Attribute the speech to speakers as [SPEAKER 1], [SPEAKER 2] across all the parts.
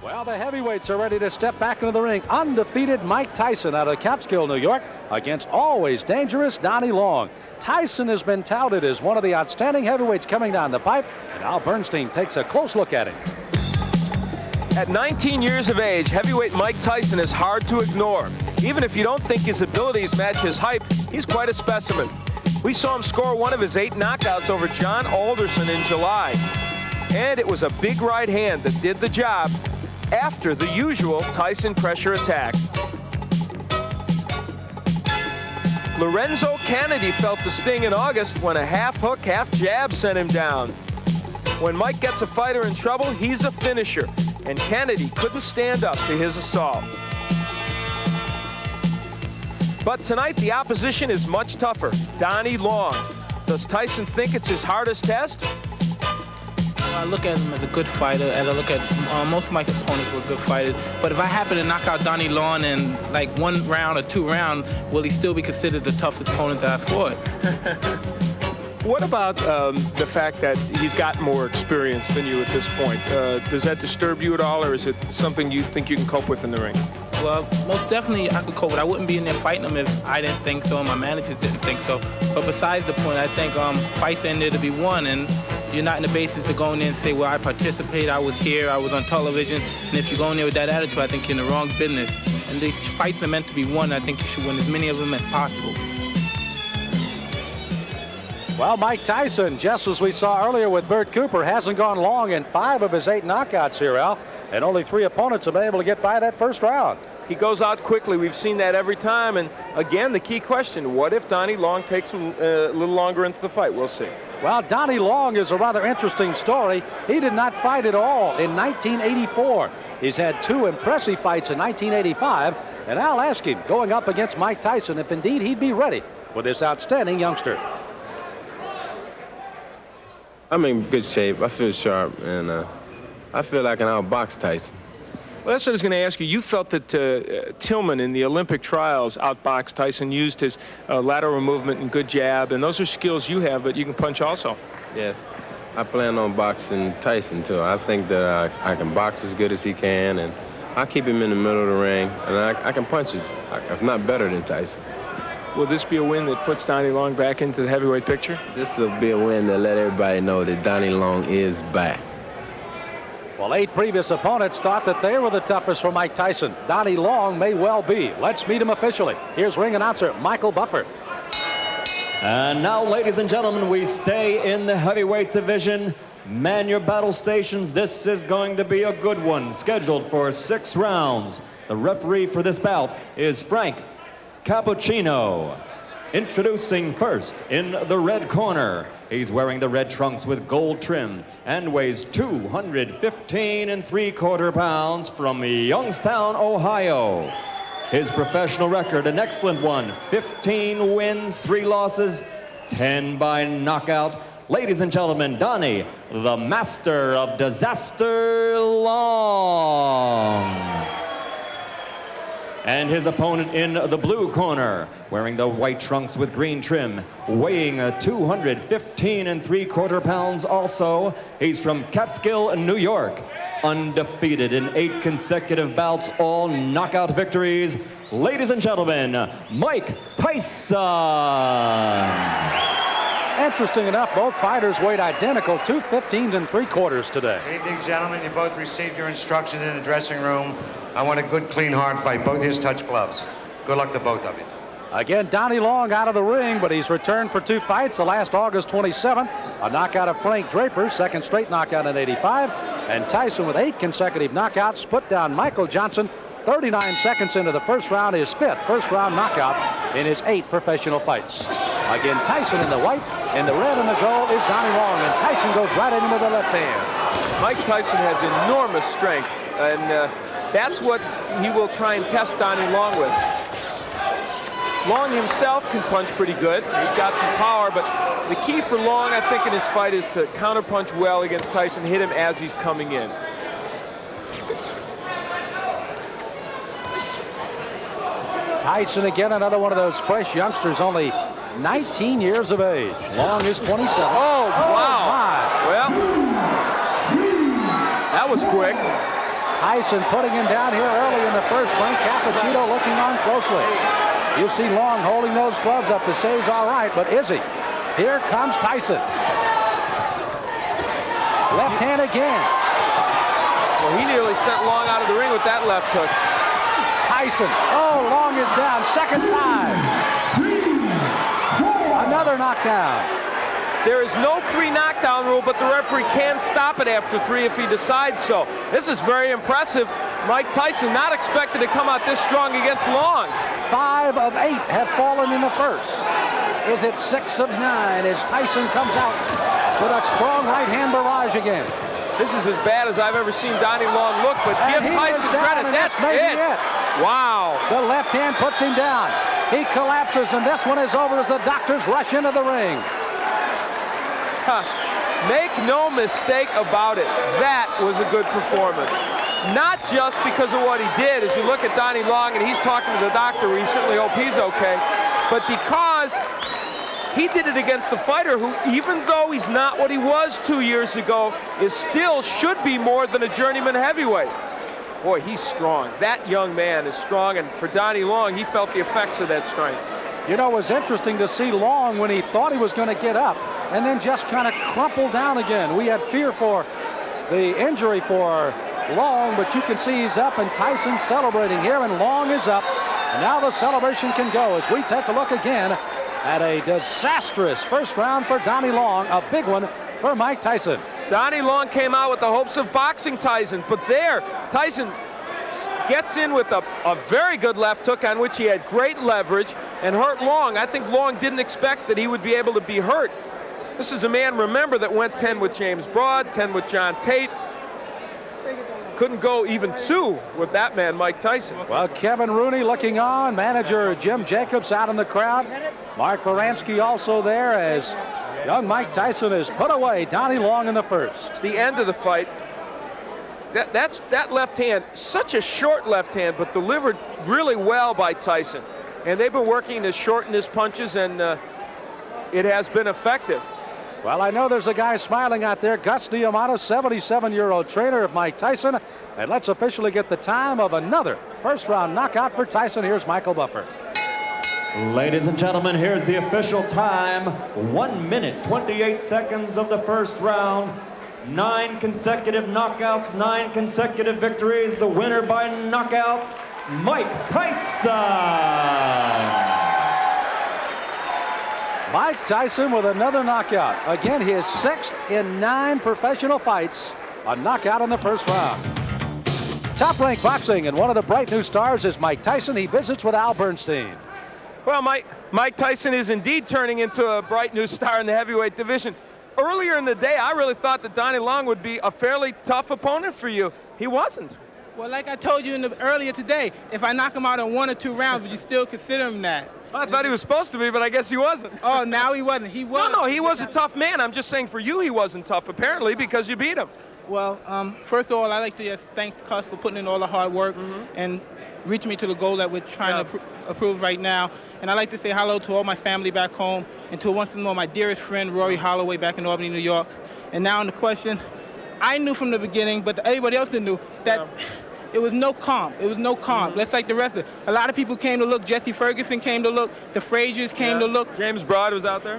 [SPEAKER 1] Well, the heavyweights are ready to step back into the ring. Undefeated Mike Tyson out of Catskill, New York, against always dangerous Donnie Long. Tyson has been touted as one of the outstanding heavyweights coming down the pipe, and Al Bernstein takes a close look at him.
[SPEAKER 2] At 19 years of age, heavyweight Mike Tyson is hard to ignore. Even if you don't think his abilities match his hype, he's quite a specimen. We saw him score one of his 8 knockouts over John Alderson in July. And it was a big right hand that did the job after the usual Tyson pressure attack. Lorenzo Kennedy felt the sting in August when a half hook, half jab sent him down. When Mike gets a fighter in trouble, he's a finisher, and Kennedy couldn't stand up to his assault. But tonight, the opposition is much tougher. Donnie Long. Does Tyson think it's his hardest test?
[SPEAKER 3] I look at him as a good fighter, as I look at most of my opponents were good fighters. But if I happen to knock out Donnie Long in like 1 round or 2 rounds, will he still be considered the toughest opponent that I fought?
[SPEAKER 2] What about the fact that he's got more experience than you at this point? Does that disturb you at all, or is it something you think you can cope with in the ring?
[SPEAKER 3] Well, most definitely I could cope with it. I wouldn't be in there fighting him if I didn't think so and my managers didn't think so. But besides the point, I think fights in there to be won, and you're not in the basis to go in there and say, well, I participated, I was here, I was on television. And if you go in there with that attitude, I think you're in the wrong business. And these fights are meant to be won. I think you should win as many of them as possible.
[SPEAKER 1] Well, Mike Tyson, just as we saw earlier with Bert Cooper, hasn't gone long in 5 of his 8 knockouts here, Al. And only 3 opponents have been able to get by that first round.
[SPEAKER 2] He goes out quickly. We've seen that every time. And again, the key question, what if Donnie Long takes him a little longer into the fight? We'll see.
[SPEAKER 1] Well, Donnie Long is a rather interesting story. He did not fight at all in 1984. He's had 2 impressive fights in 1985. And I'll ask him, going up against Mike Tyson, if indeed he'd be ready for this outstanding youngster.
[SPEAKER 4] I'm in good shape. I feel sharp, and I feel like I can outbox Tyson.
[SPEAKER 2] Well, that's what I was going to ask you. You felt that Tillman in the Olympic trials outboxed Tyson, used his lateral movement and good jab, and those are skills you have, but you can punch also.
[SPEAKER 4] Yes. I plan on boxing Tyson, too. I think that I can box as good as he can, and I keep him in the middle of the ring, and I can punch if not better than Tyson.
[SPEAKER 2] Will this be a win that puts Donnie Long back into the heavyweight picture?
[SPEAKER 4] This will be a win that let everybody know that Donnie Long is back.
[SPEAKER 1] Well, 8 previous opponents thought that they were the toughest for Mike Tyson. Donnie Long may well be. Let's meet him officially. Here's ring announcer Michael Buffer.
[SPEAKER 5] And now, ladies and gentlemen, we stay in the heavyweight division. Man your battle stations. This is going to be a good one, scheduled for 6 rounds. The referee for this bout is Frank Cappuccino. Introducing first in the red corner. He's wearing the red trunks with gold trim and weighs 215 3/4 pounds from Youngstown, Ohio. His professional record, an excellent one, 15 wins, 3 losses, 10 by knockout. Ladies and gentlemen, Donnie, the master of disaster, Long. And his opponent in the blue corner, wearing the white trunks with green trim, weighing 215 3/4 pounds also. He's from Catskill, New York. Undefeated in 8 consecutive bouts, all knockout victories. Ladies and gentlemen, Mike Tyson.
[SPEAKER 1] Interesting enough, both fighters weighed identical, 215 3/4 today.
[SPEAKER 6] Good evening, gentlemen. You both received your instructions in the dressing room. I want a good, clean, hard fight. Both his touch gloves. Good luck to both of you.
[SPEAKER 1] Again, Donnie Long out of the ring, but he's returned for 2 fights. The last August 27th, a knockout of Frank Draper, 2nd straight knockout in 85. And Tyson with 8 consecutive knockouts, put down Michael Johnson 39 seconds into the first round, his 5th first-round knockout in his 8 professional fights. Again, Tyson in the white, and the red and the gold is Donnie Long, and Tyson goes right in with the left hand.
[SPEAKER 2] Mike Tyson has enormous strength, and that's what he will try and test Donnie Long with. Long himself can punch pretty good. He's got some power, but the key for Long, I think, in his fight is to counterpunch well against Tyson, hit him as he's coming in.
[SPEAKER 1] Tyson again, another one of those fresh youngsters, only 19 years of age. Long is 27.
[SPEAKER 2] Oh, wow.
[SPEAKER 1] My.
[SPEAKER 2] Well, that was quick.
[SPEAKER 1] Tyson putting him down here early in the first. Frank Cappuccino looking on closely. You see Long holding those gloves up to say he's all right, but is he? Here comes Tyson. Left hand again.
[SPEAKER 2] Well, he nearly sent Long out of the ring with that left hook.
[SPEAKER 1] Tyson. Oh, Long is down. Second time. Another knockdown.
[SPEAKER 2] There is no 3 knockdown rule, but the referee can stop it after 3 if he decides so. This is very impressive. Mike Tyson not expected to come out this strong against Long.
[SPEAKER 1] 5 of 8 have fallen in the first. Is it 6 of 9 as Tyson comes out with a strong right hand barrage again?
[SPEAKER 2] This is as bad as I've ever seen Donnie Long look, but
[SPEAKER 1] And
[SPEAKER 2] give
[SPEAKER 1] he
[SPEAKER 2] Tyson
[SPEAKER 1] is down,
[SPEAKER 2] credit.
[SPEAKER 1] and
[SPEAKER 2] That's
[SPEAKER 1] maybe
[SPEAKER 2] it. Wow.
[SPEAKER 1] The left hand puts him down. He collapses, and this one is over as the doctors rush into the ring.
[SPEAKER 2] Make no mistake about it. That was a good performance. Not just because of what he did, as you look at Donnie Long and he's talking to the doctor, we certainly hope he's okay, but because he did it against a fighter who, even though he's not what he was 2 years ago, is still should be more than a journeyman heavyweight. Boy, he's strong. That young man is strong, and for Donnie Long, he felt the effects of that strength.
[SPEAKER 1] You know, it was interesting to see Long when he thought he was going to get up and then just kind of crumple down again. We had fear for the injury for Long, but you can see he's up, and Tyson's celebrating here, and Long is up. And now the celebration can go as we take a look again at a disastrous first round for Donnie Long, a big one for Mike Tyson.
[SPEAKER 2] Donnie Long came out with the hopes of boxing Tyson, but there, Tyson gets in with a very good left hook on which he had great leverage and hurt Long. I think Long didn't expect that he would be able to be hurt. This is a man, remember, that went 10 with James Broad, 10 with John Tate. Couldn't go even 2 with that man, Mike Tyson.
[SPEAKER 1] Well, Kevin Rooney looking on, manager Jim Jacobs out in the crowd. Mark Baranski also there as young Mike Tyson has put away Donnie Long in the first.
[SPEAKER 2] The end of the fight, that left hand, such a short left hand, but delivered really well by Tyson. And they've been working to shorten his punches, and it has been effective.
[SPEAKER 1] Well, I know there's a guy smiling out there, Gus Diamano, 77-year-old trainer of Mike Tyson. And let's officially get the time of another first-round knockout for Tyson. Here's Michael Buffer.
[SPEAKER 5] Ladies and gentlemen, here's the official time. 1 minute, 28 seconds of the first round. 9 consecutive knockouts, 9 consecutive victories. The winner by knockout, Mike Tyson.
[SPEAKER 1] Mike Tyson with another knockout. Again, his 6th in 9 professional fights. A knockout in the first round. Top Rank Boxing, and one of the bright new stars is Mike Tyson. He visits with Al Bernstein.
[SPEAKER 2] Well, Mike Tyson is indeed turning into a bright new star in the heavyweight division. Earlier in the day, I really thought that Donnie Long would be a fairly tough opponent for you. He wasn't.
[SPEAKER 3] Well, like I told you earlier today, if I knock him out in 1 or 2 rounds, would you still consider him that?
[SPEAKER 2] I thought he was supposed to be, but I guess he wasn't.
[SPEAKER 3] Oh, now he wasn't. He was.
[SPEAKER 2] No, he was a tough man. I'm just saying for you he wasn't tough, apparently, because you beat him.
[SPEAKER 3] Well, first of all, I'd like to just thank Cus for putting in all the hard work and reaching me to the goal that we're trying to approve right now. And I'd like to say hello to all my family back home and to once more my dearest friend, Rory Holloway, back in Albany, New York. And now on the question, I knew from the beginning, but everybody else knew that it was no comp. It was no comp. Let's like the rest of it. A lot of people came to look. Jesse Ferguson came to look. The Fraziers came to look.
[SPEAKER 2] James Broad was out there.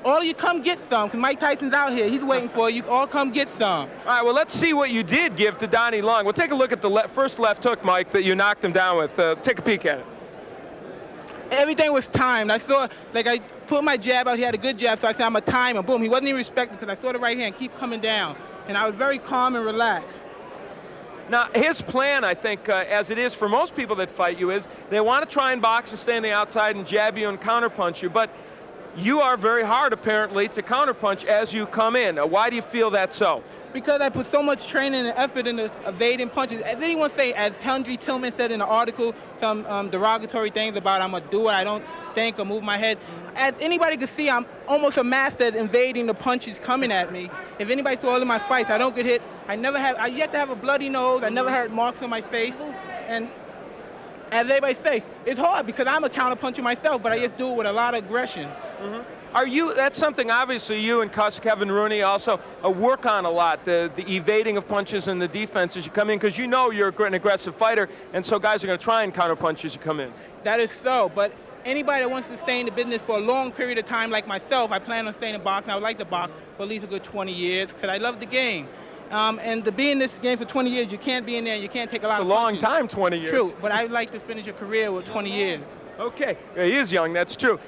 [SPEAKER 3] All of you come get some, because Mike Tyson's out here. He's waiting for you. All come get some.
[SPEAKER 2] All right, well, let's see what you did give to Donnie Long. We'll take a look at the first left hook, Mike, that you knocked him down with. Take a peek at it.
[SPEAKER 3] Everything was timed. I saw, like, I put my jab out. He had a good jab, so I said, I'm a timer. Boom. He wasn't even respected because I saw the right hand keep coming down. And I was very calm and relaxed.
[SPEAKER 2] Now, his plan, I think, as it is for most people that fight you, is they want to try and box and stay on the outside and jab you and counterpunch you. But you are very hard, apparently, to counterpunch as you come in. Why do you feel that's so?
[SPEAKER 3] Because I put so much training and effort into evading punches. As anyone say, as Henry Tillman said in the article, some derogatory things about I'm a doer, I don't think or move my head. As anybody could see, I'm almost a master at invading the punches coming at me. If anybody saw all of my fights, I don't get hit. I yet to have a bloody nose. I never had marks on my face. And as everybody say, it's hard because I'm a counterpuncher myself, but I just do it with a lot of aggression.
[SPEAKER 2] That's something obviously you and Kevin Rooney also work on a lot, the evading of punches and the defense as you come in, because you know you're an aggressive fighter, and so guys are going to try and counter punch as you come in.
[SPEAKER 3] That is so, but anybody that wants to stay in the business for a long period of time like myself, I plan on staying in boxing. I would like to box for at least a good 20 years because I love the game. And to be in this game for 20 years, you can't be in there, you can't take a lot of punches.
[SPEAKER 2] It's a long time, 20 years.
[SPEAKER 3] True, but I'd like to finish a career with 20 years.
[SPEAKER 2] Okay, yeah, he is young, that's true.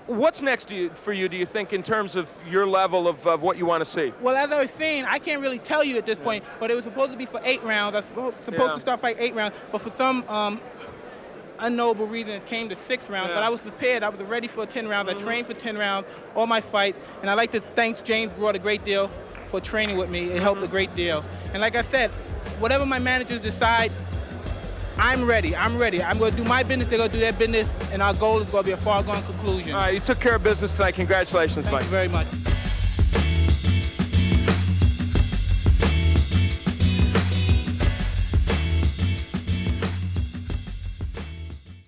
[SPEAKER 2] What's next for you, do you think, in terms of your level of what you want to see?
[SPEAKER 3] Well, as I was saying, I can't really tell you at this point, but it was supposed to be for 8 rounds. I was supposed to start fighting 8 rounds, but for some unknowable reason, it came to 6 rounds. But I was prepared. I was ready for 10 rounds. I trained for 10 rounds, all my fights, and I'd like to thank James Broad a great deal for training with me. It helped a great deal. And like I said, whatever my managers decide, I'm ready. I'm ready. I'm going to do my business. They're going to do their business, and our goal is going to be a far-gone conclusion.
[SPEAKER 2] All right, you took care of business tonight. Congratulations, Mike.
[SPEAKER 3] Thank you very much.